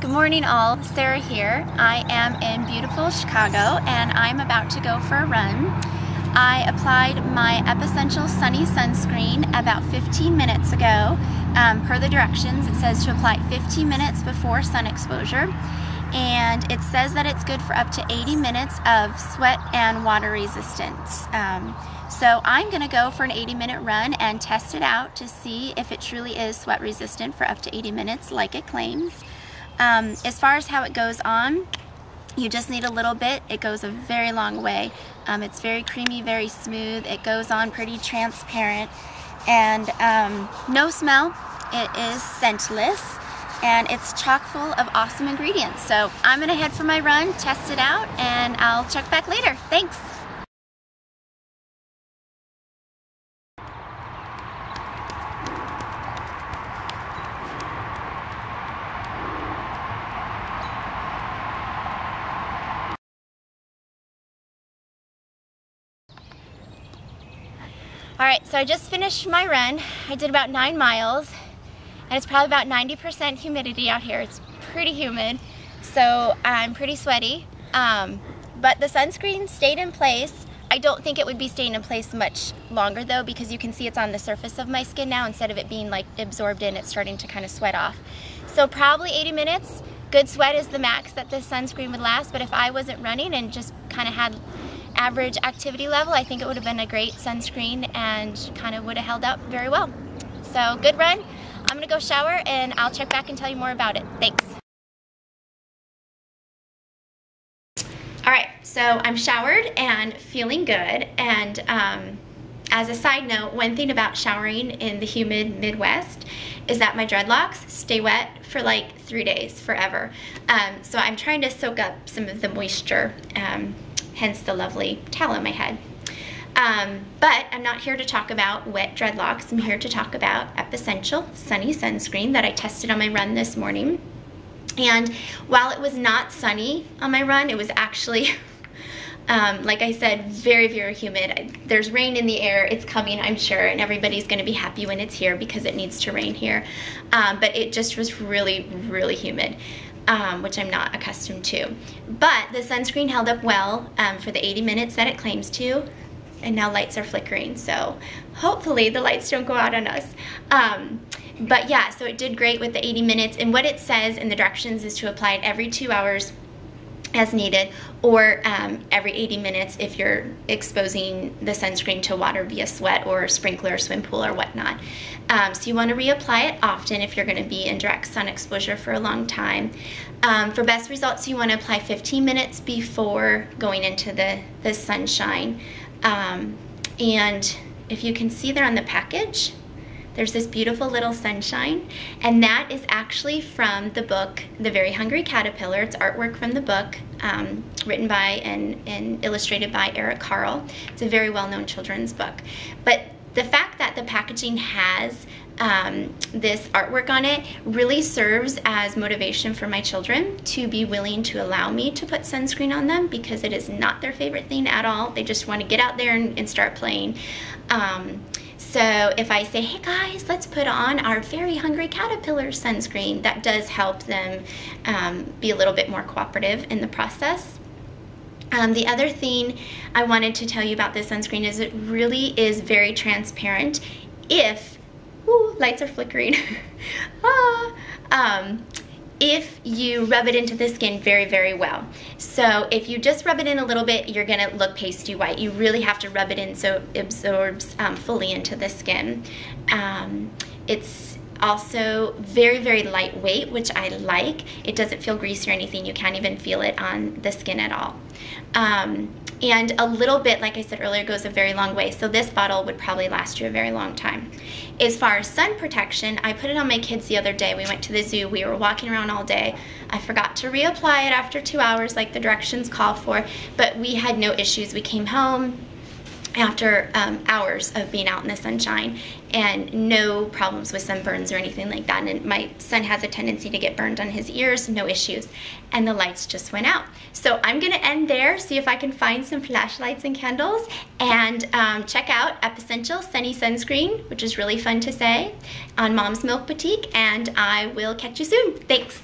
Good morning all, Sarah here. I am in beautiful Chicago and I'm about to go for a run. I applied my Episencial Sunny Sunscreen about 15 minutes ago. Per the directions, it says to apply 15 minutes before sun exposure. And it says that it's good for up to 80 minutes of sweat and water resistance. So I'm gonna go for an 80-minute run and test it out to see if it truly is sweat resistant for up to 80 minutes like it claims. As far as how it goes on, you just need a little bit. It goes a very long way. It's very creamy, very smooth. It goes on pretty transparent and no smell. It is scentless and it's chock full of awesome ingredients. So I'm gonna head for my run, test it out, and I'll check back later. Thanks. Alright, so I just finished my run. I did about 9 miles, and it's probably about 90% humidity out here. It's pretty humid, so I'm pretty sweaty. But the sunscreen stayed in place. I don't think it would be staying in place much longer though, because you can see it's on the surface of my skin now. Instead of it being like absorbed in, it's starting to kind of sweat off. So probably 80 minutes. Good sweat is the max that this sunscreen would last, but if I wasn't running and just kind of had average activity level, I think it would have been a great sunscreen and kind of would have held up very well. So good run. I'm gonna go shower and I'll check back and tell you more about it. Thanks. All right, so I'm showered and feeling good. And as a side note, one thing about showering in the humid Midwest is that my dreadlocks stay wet for like 3 days, forever. So I'm trying to soak up some of the moisture, hence the lovely towel on my head. But I'm not here to talk about wet dreadlocks. I'm here to talk about Episencial Sunny Sunscreen that I tested on my run this morning. And while it was not sunny on my run, it was actually, like I said, very, very humid. There's rain in the air. It's coming, I'm sure, and everybody's going to be happy when it's here because it needs to rain here. But it just was really, really humid. Which I'm not accustomed to. But the sunscreen held up well for the 80 minutes that it claims to, and now lights are flickering, so hopefully the lights don't go out on us. But yeah, so it did great with the 80 minutes, and what it says in the directions is to apply it every 2 hours as needed, or every 80 minutes if you're exposing the sunscreen to water via sweat or sprinkler, swim pool, or whatnot. So you want to reapply it often if you're going to be in direct sun exposure for a long time. For best results, you want to apply 15 minutes before going into the sunshine. And if you can see there on the package, there's this beautiful little sunshine, and that is actually from the book, The Very Hungry Caterpillar. It's artwork from the book, written by and illustrated by Eric Carle. It's a very well-known children's book. But the fact that the packaging has this artwork on it really serves as motivation for my children to be willing to allow me to put sunscreen on them, because it is not their favorite thing at all. They just want to get out there and start playing. So if I say, hey guys, let's put on our Very Hungry Caterpillar sunscreen, that does help them be a little bit more cooperative in the process. The other thing I wanted to tell you about this sunscreen is it really is very transparent if, ooh, lights are flickering. If you rub it into the skin very, very well. So if you just rub it in a little bit, you're gonna look pasty white. You really have to rub it in so it absorbs fully into the skin. It's also very, very lightweight, which I like. It doesn't feel greasy or anything. You can't even feel it on the skin at all. And a little bit, like I said earlier, goes a very long way. So this bottle would probably last you a very long time. As far as sun protection, I put it on my kids the other day. We went to the zoo. We were walking around all day. I forgot to reapply it after 2 hours like the directions call for, but we had no issues. We came home after hours of being out in the sunshine and no problems with sunburns or anything like that. And my son has a tendency to get burned on his ears, no issues. And the lights just went out. So I'm gonna end there, see if I can find some flashlights and candles, and check out Episencial Sunny Sunscreen, which is really fun to say, on Mom's Milk Boutique, and I will catch you soon. Thanks.